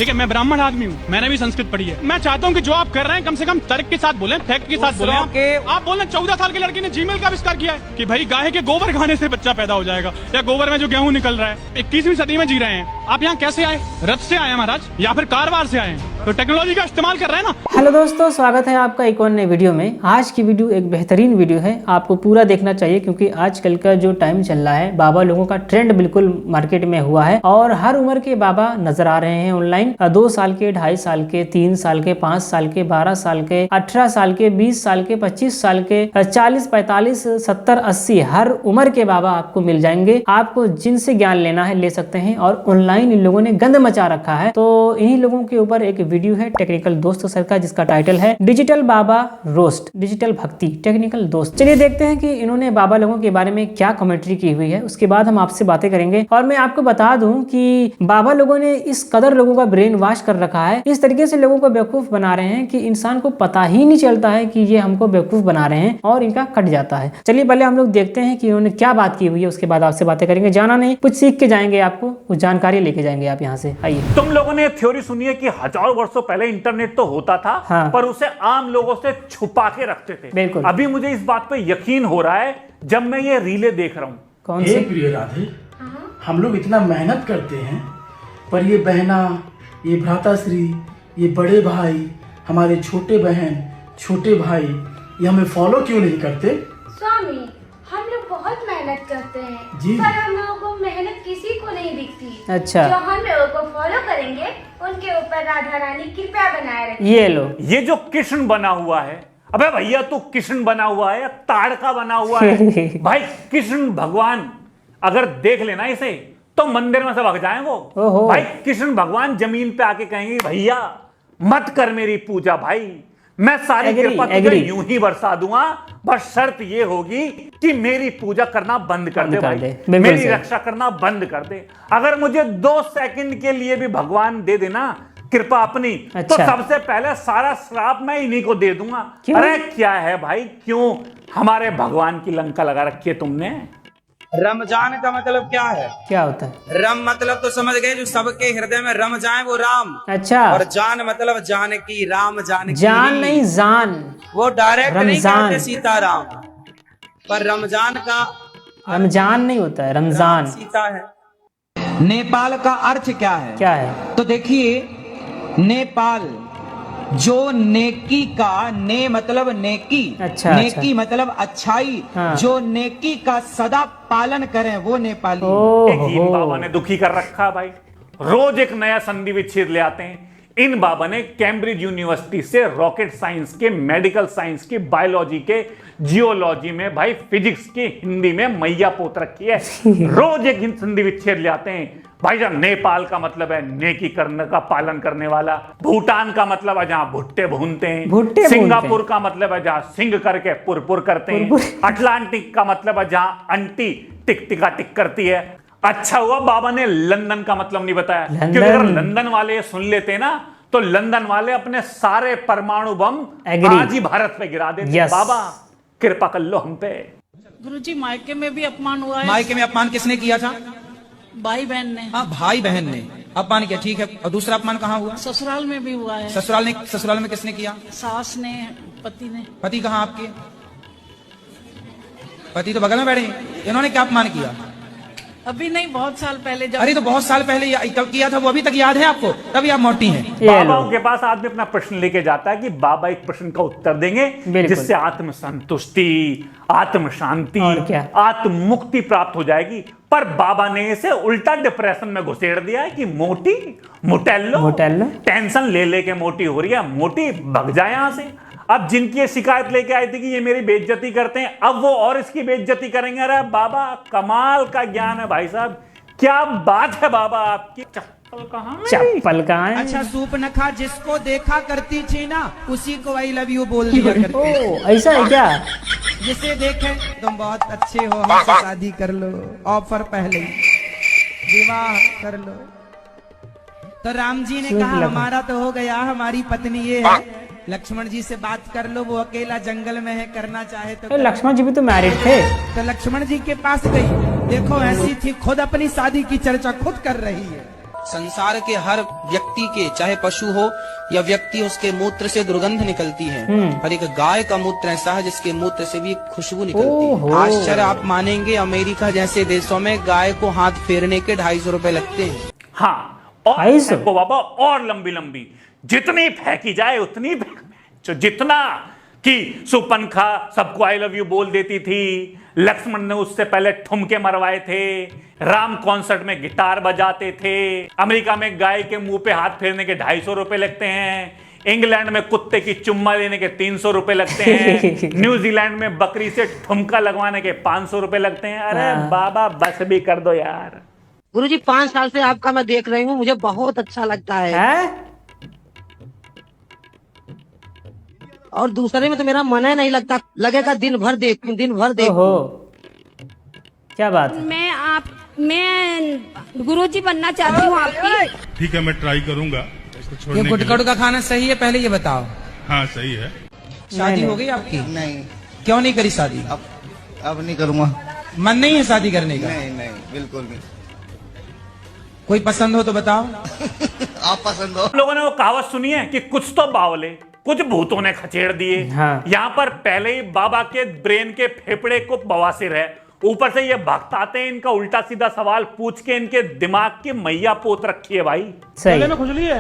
ठीक है, मैं ब्राह्मण आदमी हूँ, मैंने भी संस्कृत पढ़ी है। मैं चाहता हूँ कि जो आप कर रहे हैं कम से कम तर्क के साथ बोलें, फैक्ट के साथ बोलें। आप बोल रहे 14 साल के लड़के ने जीमेल का आविष्कार किया है कि भाई गाय के गोबर खाने से बच्चा पैदा हो जाएगा, या गोबर में जो गेहूं निकल रहा है। 21वीं सदी में जी रहे हैं। आप यहाँ कैसे आए? रथ से आए महाराज, या फिर कारवार से आए? तो टेक्नोलॉजी का इस्तेमाल कर रहे हैं ना। हेलो दोस्तों, स्वागत है आपका एक और नए वीडियो में। आज की वीडियो एक बेहतरीन वीडियो है, आपको पूरा देखना चाहिए क्योंकि आजकल का जो टाइम चल रहा है, बाबा लोगों का ट्रेंड बिल्कुल मार्केट में हुआ है और हर उम्र के बाबा नजर आ रहे हैं ऑनलाइन। 2 साल के, 2.5 साल के, 3 साल के, 5 साल के, 12 साल के, 18 साल के, 20 साल के, 25 साल के, 40, 45, 70, 80 हर उम्र के बाबा आपको मिल जाएंगे। आपको जिनसे ज्ञान लेना है ले सकते हैं और ऑनलाइन इन लोगों ने गंद मचा रखा है। तो इन्हीं लोगों के ऊपर एक वीडियो है टेक्निकल दोस्त सर का, जिसका टाइटल है डिजिटल बाबा रोस्ट, डिजिटल भक्ति टेक्निकल दोस्त। चलिए देखते हैं कि इन्होंने बाबा लोगों के बारे में क्या कमेंट्री की हुई है, उसके बाद हम आपसे बातें करेंगे। और मैं आपको बता दूं कि बाबा लोगों ने इस कदर लोगों का ब्रेन वॉश कर रखा है, इस तरीके से लोगों को बेवकूफ बना रहे हैं कि इंसान को पता ही नहीं चलता है कि ये हमको बेवकूफ बना रहे हैं और इनका कट जाता है। चलिए पहले हम लोग देखते हैं कि इन्होंने क्या बात की हुई है, उसके बाद आपसे बातें करेंगे। जाना नहीं, कुछ सीख के जाएंगे, आपको कुछ जानकारी लेके जाएंगे आप यहाँ से। आइए। तुम लोगों ने थ्योरी सुनी है कि हजारों वर्षों पहले इंटरनेट तो होता था, हाँ। पर उसे आम लोगों से छुपा के रखते थे। बिल्कुल। अभी मुझे इस बात पे यकीन हो रहा है जब मैं ये रीले देख रहा हूं। कौन सी? प्रिय राधे, हम लोग इतना मेहनत करते हैं, पर ये बहना, ये भ्राताश्री, ये बड़े भाई, हमारे छोटे बहन, छोटे भाई, ये हमें फॉलो क्यों नहीं करते? स्वामी, हम लोग बहुत मेहनत करते हैं जी। पर हम लोगों को मेहनत किसी को नहीं दिखती। अच्छा। जो हम लोगों को फॉलो करेंगे उनके ऊपर राधा रानी कृपा बनाए रखें। ये लो, ये जो कृष्ण बना हुआ है, अबे भैया तू कृष्ण बना हुआ है या ताड़का बना हुआ है? भाई कृष्ण भगवान अगर देख लेना इसे तो मंदिर में से भाग जाए वो। ओहो। भाई कृष्ण भगवान जमीन पे आके कहेंगे भैया मत कर मेरी पूजा, भाई मैं सारी कृपा तुझे यूं ही बरसा दूंगा, बस शर्त ये होगी कि मेरी पूजा करना बंद कर दे भाई, मेरी रक्षा करना बंद कर दे। अगर मुझे 2 सेकंड के लिए भी भगवान दे देना कृपा अपनी, अच्छा। तो सबसे पहले सारा श्राप मैं इन्हीं को दे दूंगा। अरे क्या है भाई, क्यों हमारे भगवान की लंका लगा रखी है तुमने? रमजान का मतलब क्या है? क्या होता है? रम मतलब तो समझ गए, जो सबके हृदय में रम जाए वो राम। अच्छा। और जान मतलब जानकी, राम जानकी। जान नहीं, जान। वो डायरेक्ट नहीं रमजान। कहते सीताराम, पर रमजान का रमजान नहीं होता है, रमजान। सीता है। नेपाल का अर्थ क्या है? क्या है? तो देखिए, नेपाल जो नेकी का, ने मतलब नेकी, अच्छा, नेकी अच्छा। मतलब अच्छाई, हाँ। जो नेकी का सदा पालन करें वो नेपाली। इन बाबा ने दुखी कर रखा है भाई, रोज एक नया संधि विच्छेद ले आते हैं। इन बाबा ने कैम्ब्रिज यूनिवर्सिटी से रॉकेट साइंस के, मेडिकल साइंस की, बायोलॉजी के, जियोलॉजी में भाई फिजिक्स की, हिंदी में मैया पोत रखी है। रोज एक संधि विच्छेद ले आते हैं भाई साहब। नेपाल का मतलब है नेकी करने का पालन करने वाला, भूटान का मतलब है जहां भुट्टे भूनते हैं, सिंगापुर का मतलब है जहां सिंग करके पुरपुर करते हैं, अटलांटिक का मतलब है जहां अंटी टिक टिका टिक करती है। अच्छा हुआ बाबा ने लंदन का मतलब नहीं बताया, क्योंकि अगर लंदन वाले सुन लेते ना तो लंदन वाले अपने सारे परमाणु बम आज ही भारत पे गिरा देते। बाबा कृपा कर लो हम पे। गुरुजी, मायके में भी अपमान हुआ है। मायके में अपमान किसने किया था? भाई बहन ने। हाँ, भाई बहन ने अपमान किया, ठीक है। और दूसरा अपमान कहाँ हुआ? ससुराल में भी हुआ है। ससुराल में किसने किया? सास ने, पति ने। पति कहाँ आपके? पति तो बगल में बैठे हैं। इन्होंने क्या अपमान किया? अभी नहीं, बहुत साल पहले जब। अरे तो बहुत साल पहले कब किया था, वो अभी तक याद है आपको? तभी आप मोटी हैं। बाबाओं के पास आदमी अपना प्रश्न लेके जाता है कि बाबा एक प्रश्न का उत्तर देंगे जिससे आत्म संतुष्टि, आत्म शांति, आत्म मुक्ति प्राप्त हो जाएगी। पर बाबा ने इसे उल्टा डिप्रेशन में घुसेड़ दिया है कि मोटी मोटेल्लो टेंशन ले लेके मोटी हो रही है, मोटी भग जाए यहां से। अब जिनकी ये शिकायत लेके आई थी कि ये मेरी बेइज्जती करते हैं, अब वो और इसकी बेइज्जती करेंगे। अरे बाबा कमाल का ज्ञान है भाई साहब, क्या बात है बाबा आपकी। चप्पल कहाँ है? अच्छा, सूप न खा, जिसको देखा करती थी ना उसी को आई लव यू बोल दिया करती। ऐसा है क्या? जिसे देखे तुम बहुत अच्छे हो, हमसे शादी कर लो, ऑफर पहले ही विवाह कर लो। तो राम जी ने कहा हमारा तो हो गया, हमारी पत्नी ये है, लक्ष्मण जी से बात कर लो, वो अकेला जंगल में है, करना चाहे तो। लक्ष्मण जी भी तो मैरिड थे। तो लक्ष्मण जी के पास गई, देखो ऐसी थी, खुद अपनी शादी की चर्चा खुद कर रही है। संसार के हर व्यक्ति के, चाहे पशु हो या व्यक्ति, उसके मूत्र से दुर्गंध निकलती है, पर एक गाय का मूत्र ऐसा है जिसके मूत्र से भी खुशबू निकलती है। आश्चर्य आप मानेंगे, अमेरिका जैसे देशों में गाय को हाथ फेरने के 250 रुपए लगते हैं। हाँ, और फेंको बाबा, और लंबी लंबी, जितनी फेंकी जाए उतनी जो जितना कि सुपनखा सबको आई लव यू बोल देती थी, लक्ष्मण ने उससे पहले ठुमके मरवाए थे, राम कॉन्सर्ट में गिटार बजाते थे, अमेरिका में गाय के मुंह पे हाथ फेरने के 250 रुपए लगते हैं, इंग्लैंड में कुत्ते की चुम्मा लेने के 300 रुपए लगते हैं, न्यूजीलैंड में बकरी से ठुमका लगवाने के 500 रुपए लगते हैं। अरे बाबा बस भी कर दो यार। गुरुजी 5 साल से आपका मैं देख रही हूँ, मुझे बहुत अच्छा लगता है। और दूसरे में तो मेरा मन ही नहीं लगता, लगेगा दिन भर देखूं, दिन भर देखूं। क्या बात है? मैं गुरुजी बनना चाहती हूँ आपकी। ठीक है, मैं ट्राई करूंगा इसको छोड़ने ये के लिए। गुटखा का खाना सही है, पहले ये बताओ। हाँ सही है। शादी हो गई आपकी? नहीं। क्यों नहीं करी शादी? अब नहीं करूंगा। मन नहीं है शादी करने का? नहीं, बिल्कुल नहीं। कोई पसंद हो तो बताओ। आप पसंद हो। लोगों ने वो कहावत सुनी है कि कुछ तो बावले, कुछ भूतों ने खचेड़ दिए। हाँ। यहाँ पर पहले ही बाबा के ब्रेन के फेफड़े को बवासीर है, ऊपर से ये भक्ताते हैं, इनका उल्टा सीधा सवाल पूछ के इनके दिमाग की मैया पोत रखी है भाई। सही में खुजली है,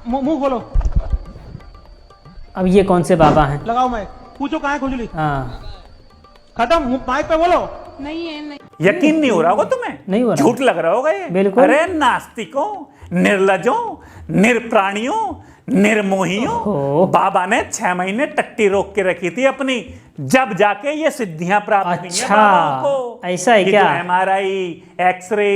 मुंह खोलो। अब ये कौन से बाबा हैं? लगाओ माइक, पूछो कहाँ है खुजली। हाँ, खत्म, माइक पे बोलो। नहीं है, नहीं। यकीन नहीं हो रहा होगा तुम्हें? नहीं हो रहा। झूठ लग रहा होगा ये। बिल्कुल। अरे नास्तिकों, निर्लजों, निर्प्राणियों, निर्मोहियों, बाबा ने 6 महीने टट्टी रोक के रखी थी अपनी, जब जाके ये सिद्धियां प्राप्त हुई हैं बाबाओं को। ऐसा है क्या? MRI, x ray,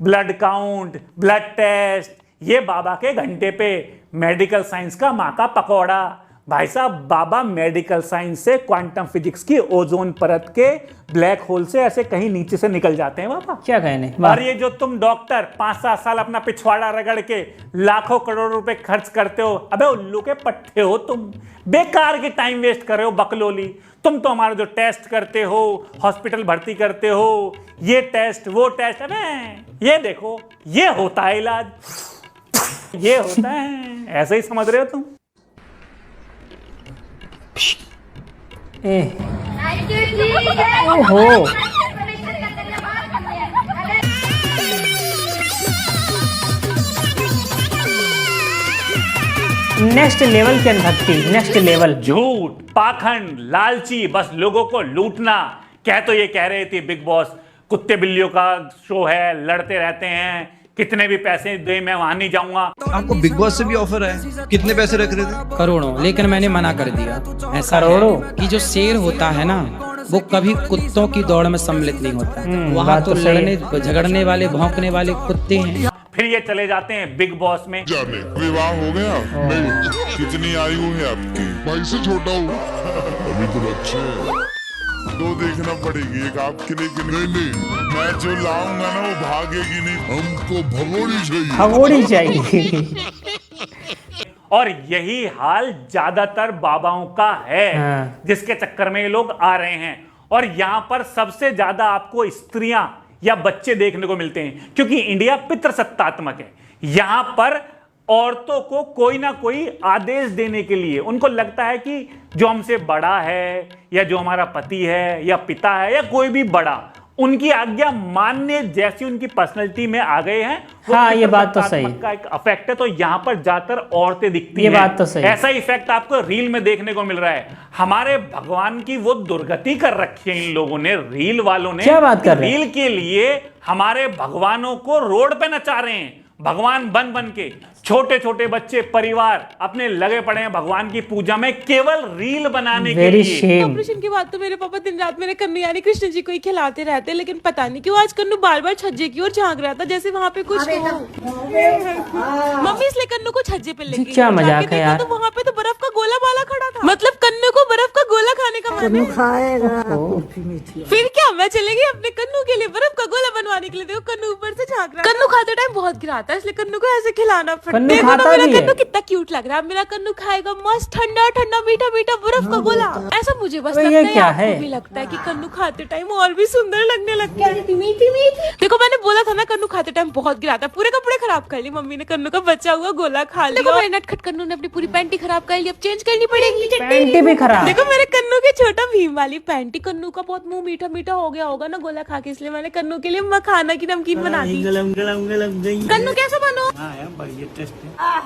blood count, blood test, ये बाबा के घंटे पे मेडिकल साइंस का माँ का पकौड़ा। भाई साहब, बाबा मेडिकल साइंस से क्वांटम फिजिक्स की ओजोन परत के ब्लैक होल से ऐसे कहीं नीचे से निकल जाते हैं बाबा। क्या कहने। और ये जो तुम डॉक्टर 5-7 साल अपना पिछवाड़ा रगड़ के लाखों करोड़ रुपए खर्च करते हो, अबे उल्लू के पट्टे हो तुम, बेकार के टाइम वेस्ट कर रहे हो बकलोली। तुम तो हमारा जो टेस्ट करते हो, हॉस्पिटल भर्ती करते हो, ये टेस्ट वो टेस्ट, अबे ये देखो, ये होता है इलाज, ये होता है, ऐसे ही समझ रहे हो तुम। ओहो, नेक्स्ट लेवल की अनभक्ति, नेक्स्ट लेवल। झूठ, पाखंड, लालची, बस लोगों को लूटना। कह तो ये कह रहे थे बिग बॉस कुत्ते बिल्लियों का शो है, लड़ते रहते हैं, कितने भी पैसे दे मैं वहां नहीं जाऊंगा। आपको बिग बॉस से भी ऑफर है, कितने पैसे रख रहे थे? करोड़ों, लेकिन मैंने मना कर दिया। ऐसा करोड़ों कि जो शेर होता है ना, वो कभी कुत्तों की दौड़ में सम्मिलित नहीं होता। वहाँ तो लड़ने झगड़ने वाले, भौंकने वाले कुत्ते हैं। फिर ये चले जाते हैं बिग बॉस में। विवाह हो गया? नहीं। कितनी आयु है आपकी? भाई से छोटा हूँ। अभी तो बच्चे। 2 देखना पड़ेगी, एक आपके लिए कि नहीं, मैं जो लाऊंगा ना वो भागेगी नहीं, हमको भगोड़ी चाहिए। भगोड़ी चाहिए। और यही हाल ज्यादातर बाबाओं का है। हाँ। जिसके चक्कर में ये लोग आ रहे हैं। और यहां पर सबसे ज्यादा आपको स्त्रियां या बच्चे देखने को मिलते हैं, क्योंकि इंडिया पितृसत्तात्मक है। यहां पर औरतों को कोई ना कोई आदेश देने के लिए उनको लगता है कि जो हमसे बड़ा है या जो हमारा पति है या पिता है या कोई भी बड़ा, उनकी आज्ञा मानने जैसी उनकी पर्सनैलिटी में आ गए हैं। हाँ, ये बात तो सही का एक इफेक्ट है। तो यहाँ पर ज्यादातर औरतें दिखती हैं। ये बात तो सही। ऐसा इफेक्ट आपको रील में देखने को मिल रहा है। हमारे भगवान की वो दुर्गति कर रखी है इन लोगों ने, रील वालों ने। क्या बात कर रहे हैं? रील के लिए हमारे भगवानों को रोड पे नचा रहे हैं, भगवान बन बन के। छोटे छोटे बच्चे, परिवार अपने लगे पड़े हैं भगवान की पूजा में, केवल रील बनाने के लिए। ऑपरेशन के बाद तो मेरे पापा दिन रात मेरे कन्नू यानी कृष्ण जी को ही खिलाते रहते, लेकिन पता नहीं क्यों आज कन्नू बार बार छज्जे की ओर झांक रहा था, जैसे वहाँ पे कुछ हो। मम्मी इसलिए कन्नू को छज्जे पे लेके क्या मजाक है यार। तो वहाँ पे तो बर्फ का गोला वाला खड़ा था, मतलब कन्नू को बर्फ का गोला खाने बनाने का मन है? फिर क्या मैं चलेगी अपने कन्नू के लिए बर्फ का गोला बनवाने के लिए। देखो कन्नू ऊपर से झांक रहा है। कन्नू खाते टाइम बहुत गिराता है, इसलिए कन्नू को ऐसे खिलाना पड़ता है। देखो ना मेरा कन्नू कितना क्यूट लग रहा है। मेरा कन्नू खाएगा मस्त ठंडा ठंडा मीठा मीठा बर्फ का गोला। ऐसा मुझे बस लगता है, आपको भी लगता है कि कन्नू खाते टाइम और भी सुंदर लगने लगता है। देखो मैंने बोला था ना कन्नू खाते टाइम बहुत गिराता है। पूरे कपड़े खराब कर ली मम्मी ने, कन्नू का बचा हुआ गोला खा लिया। देखो मेरे नटखट कन्नू ने अपनी पूरी पैंटी खराब कर ली, अब चेंज करनी पड़ेगी। पैंटी भी खराब। देखो मेरे कन्नू के छोटा भीम वाली पैंटी। कन्नू का बहुत मुंह मीठा मीठा हो गया होगा ना गोला खा के, इसलिए मैंने कन्नू के लिए मखाना की नमकीन बना दी। कन्नू कैसा बनो?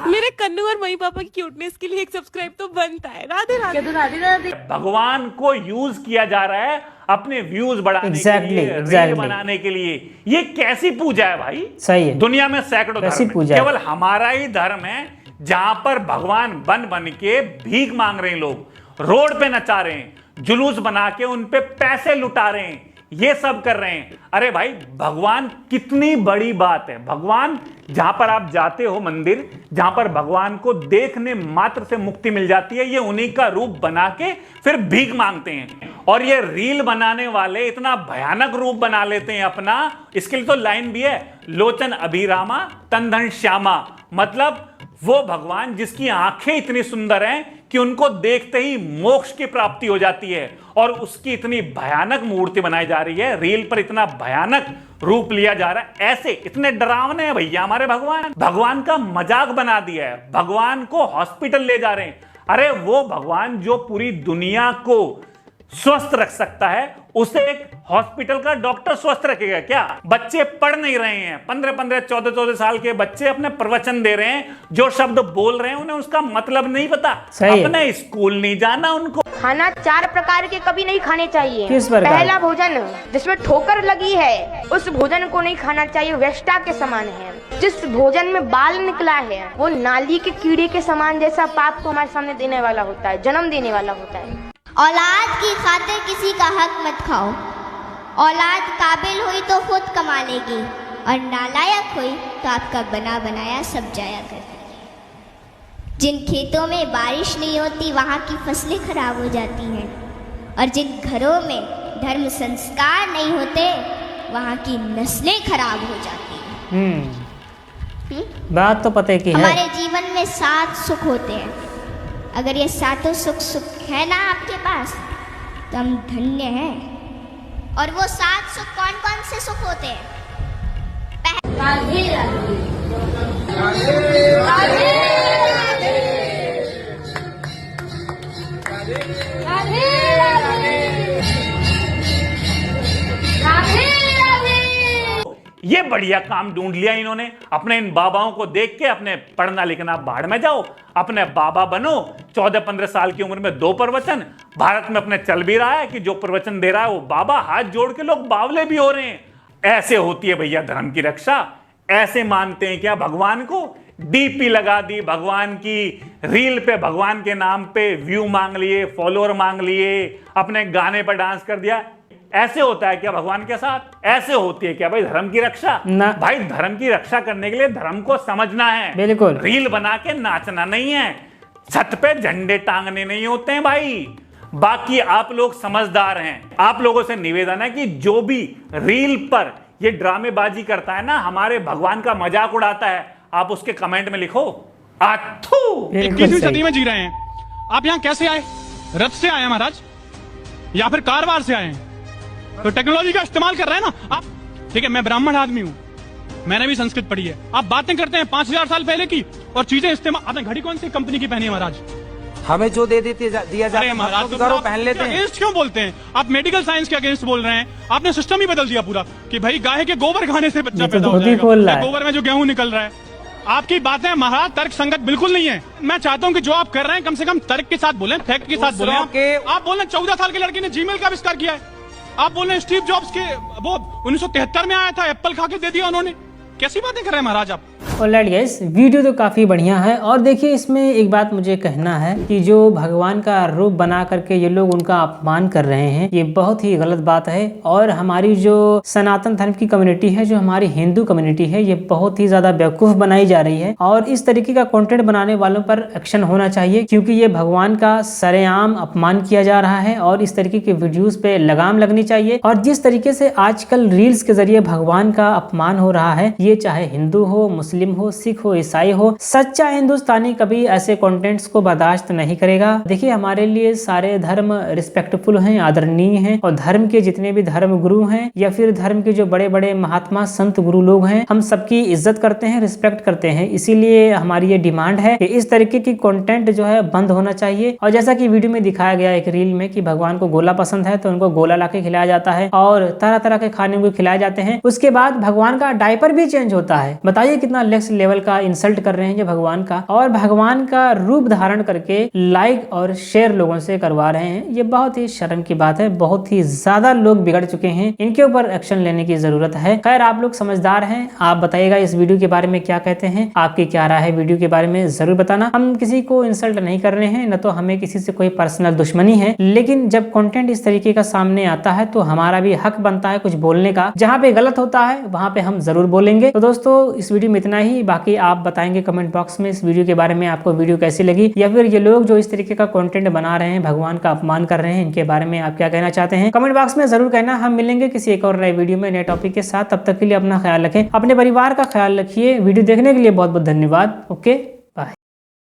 मेरे कन्नू और मम्मी पापा की क्यूटनेस के लिए एक सब्सक्राइब तो बनता है। राधे राधे राधे राधे। भगवान को यूज किया जा रहा है अपने व्यूज बढ़ाने के लिए, रील बनाने के लिए। ये कैसी पूजा है भाई? सही है। दुनिया में सैकड़ों धर्म है, केवल हमारा ही धर्म है जहां पर भगवान बन बन के भीख मांग रहे हैं, लोग रोड पे नचा रहे हैं, जुलूस बना के उन पे पैसे लुटा रहे हैं, ये सब कर रहे हैं। अरे भाई भगवान कितनी बड़ी बात है। भगवान जहां पर आप जाते हो मंदिर, जहां पर भगवान को देखने मात्र से मुक्ति मिल जाती है, ये उन्हीं का रूप बना के फिर भीख मांगते हैं। और ये रील बनाने वाले इतना भयानक रूप बना लेते हैं अपना। इसके लिए तो लाइन भी है, लोचन अभिरामा तन धन श्यामा। मतलब वो भगवान जिसकी आंखें इतनी सुंदर हैं कि उनको देखते ही मोक्ष की प्राप्ति हो जाती है, और उसकी इतनी भयानक मूर्ति बनाई जा रही है, रील पर इतना भयानक रूप लिया जा रहा है। ऐसे इतने डरावने हैं भैया हमारे भगवान। भगवान का मजाक बना दिया है, भगवान को हॉस्पिटल ले जा रहे हैं। अरे वो भगवान जो पूरी दुनिया को स्वस्थ रख सकता है, उसे एक हॉस्पिटल का डॉक्टर स्वस्थ रखेगा क्या? बच्चे पढ़ नहीं रहे हैं, 15-15, 14-14 साल के बच्चे अपने प्रवचन दे रहे हैं, जो शब्द बोल रहे हैं उन्हें उसका मतलब नहीं पता, अपने स्कूल नहीं जाना उनको। खाना 4 प्रकार के कभी नहीं खाने चाहिए। किस प्रकार? पहला भोजन जिसमें ठोकर लगी है, उस भोजन को नहीं खाना चाहिए, वेष्टा के समान है। जिस भोजन में बाल निकला है वो नाली के कीड़े के समान जैसा पाप को हमारे सामने देने वाला होता है, जन्म देने वाला होता है। औलाद की खातिर किसी का हक मत खाओ। औलाद काबिल हुई तो खुद कमा लेगी, और नालायक हुई तो आपका बना बनाया सब जाया कर देगी। जिन खेतों में बारिश नहीं होती वहाँ की फसलें खराब हो जाती हैं, और जिन घरों में धर्म संस्कार नहीं होते वहाँ की नस्लें खराब हो जाती हैं। बात तो पता है कि हमारे जीवन में 7 सुख होते हैं। अगर ये 7 सुख है ना आपके पास तो हम धन्य हैं। और वो 7 सुख कौन कौन से सुख होते हैं? ये बढ़िया काम ढूंढ लिया इन्होंने। अपने इन बाबाओं को देख के अपने पढ़ना लिखना बाढ़ में जाओ, अपने बाबा बनो। 14-15 साल की उम्र में 2 प्रवचन। भारत में अपने चल भी रहा है कि जो प्रवचन दे रहा है वो बाबा, हाथ जोड़ के लोग बावले भी हो रहे हैं। ऐसे होती है भैया धर्म की रक्षा। ऐसे मानते हैं क्या भगवान को? डीपी लगा दी भगवान की, रील पे भगवान के नाम पे व्यू मांग लिए, फॉलोअर मांग लिए, अपने गाने पर डांस कर दिया। ऐसे होता है क्या भगवान के साथ? ऐसे होती है क्या भाई धर्म की रक्षा? भाई धर्म की रक्षा करने के लिए धर्म को समझना है, बिल्कुल। रील बना के नाचना नहीं है, छत पे झंडे टांगने नहीं होते हैं भाई। बाकी आप लोग समझदार हैं। आप लोगों से निवेदन है कि जो भी रील पर ये ड्रामेबाजी करता है ना, हमारे भगवान का मजाक उड़ाता है, आप उसके कमेंट में लिखो आथू। 21वीं सदी में जी रहे हैं। आप यहाँ कैसे आए? रथ से आए महाराज, या फिर कारवार से आए हैं? तो टेक्नोलॉजी का इस्तेमाल कर रहे हैं ना आप। ठीक है, मैं ब्राह्मण आदमी हूँ, मैंने भी संस्कृत पढ़ी है। आप बातें करते हैं 5000 साल पहले की, और चीजें इस्तेमाल। आपने घड़ी कौन सी कंपनी की पहनी है महाराज? हमें जो दे देते दिया जाता है महाराज तो घरों पहन लेते हैं। अगेंस्ट क्यों बोलते हैं आप? मेडिकल साइंस के अगेंस्ट बोल रहे हैं। आपने सिस्टम ही बदल दिया पूरा कि भाई गाय के गोबर खाने से बच्चा पैदा हो जाएगा, गोबर में जो गेहूं निकल रहा है। आपकी बातें महाराज तर्क संगत बिल्कुल नहीं है। मैं चाहता हूं कि जो आप कर रहे हैं कम से कम तर्क के साथ बोलें, फैक्ट के साथ बोलें। आप बोल रहे 14 साल के लड़के ने जीमेल का आविष्कार किया है। आप बोल रहे हैं स्टीव जॉब्स के वो 1973 में आया था, एप्पल खा के दे दिया उन्होंने। कैसी बातें कर रहे हैं महाराज आप? ऑलराइट गाइस, वीडियो तो काफ़ी बढ़िया है। और देखिए इसमें एक बात मुझे कहना है कि जो भगवान का रूप बना करके ये लोग उनका अपमान कर रहे हैं, ये बहुत ही गलत बात है। और हमारी जो सनातन धर्म की कम्युनिटी है, जो हमारी हिंदू कम्युनिटी है, ये बहुत ही ज़्यादा बेवकूफ़ बनाई जा रही है। और इस तरीके का कंटेंट बनाने वालों पर एक्शन होना चाहिए, क्योंकि ये भगवान का सरेआम अपमान किया जा रहा है और इस तरीके के वीडियोज़ पे लगाम लगनी चाहिए। और जिस तरीके से आजकल रील्स के जरिए भगवान का अपमान हो रहा है, ये चाहे हिंदू हो, मुस्लिम हो, सिख हो, ईसाई हो, सच्चा हिंदुस्तानी कभी ऐसे कंटेंट्स को बर्दाश्त नहीं करेगा। देखिए हमारे लिए सारे धर्म रिस्पेक्टफुल हैं, आदरणीय हैं। और धर्म के जितने भी धर्म गुरु हैं या फिर धर्म के जो बड़े बड़े महात्मा संत गुरु लोग हैं, हम सबकी इज्जत करते हैं, रिस्पेक्ट करते हैं। इसीलिए हमारी ये डिमांड है कि इस तरीके की कंटेंट जो है बंद होना चाहिए। और जैसा कि वीडियो में दिखाया गया एक रील में कि भगवान को गोला पसंद है तो उनको गोला लाके खिलाया जाता है और तरह तरह के खाने उनको खिलाए जाते हैं। उसके बाद भगवान का डायपर भी चेंज होता है। बताइए कितना नेक्स्ट लेवल का इंसल्ट कर रहे हैं ये भगवान का। और भगवान का रूप धारण करके लाइक और शेयर लोगों से करवा रहे हैं। ये बहुत ही शर्म की बात है। बहुत ही ज्यादा लोग बिगड़ चुके हैं, इनके ऊपर एक्शन लेने की जरूरत है। खैर आप लोग समझदार हैं, आप बताइएगा इस वीडियो के बारे में क्या कहते हैं, आपकी क्या राय है वीडियो के बारे में जरूर बताना। हम किसी को इंसल्ट नहीं कर रहे हैं, न तो हमें किसी से कोई पर्सनल दुश्मनी है, लेकिन जब कंटेंट इस तरीके का सामने आता है तो हमारा भी हक बनता है कुछ बोलने का। जहाँ पे गलत होता है वहाँ पे हम जरूर बोलेंगे। तो दोस्तों इस वीडियो में इतना ही। बाकी आप बताएंगे कमेंट बॉक्स में इस वीडियो के बारे में आपको वीडियो कैसी लगी, या फिर ये लोग जो इस तरीके का कंटेंट बना रहे हैं, भगवान का अपमान कर रहे हैं, इनके बारे में आप क्या कहना चाहते हैं कमेंट बॉक्स में जरूर कहना। हम मिलेंगे किसी एक और नए वीडियो में नए टॉपिक के साथ। तब तक के लिए अपना ख्याल रखें, अपने परिवार का ख्याल रखिए। वीडियो देखने के लिए बहुत बहुत धन्यवाद। ओके।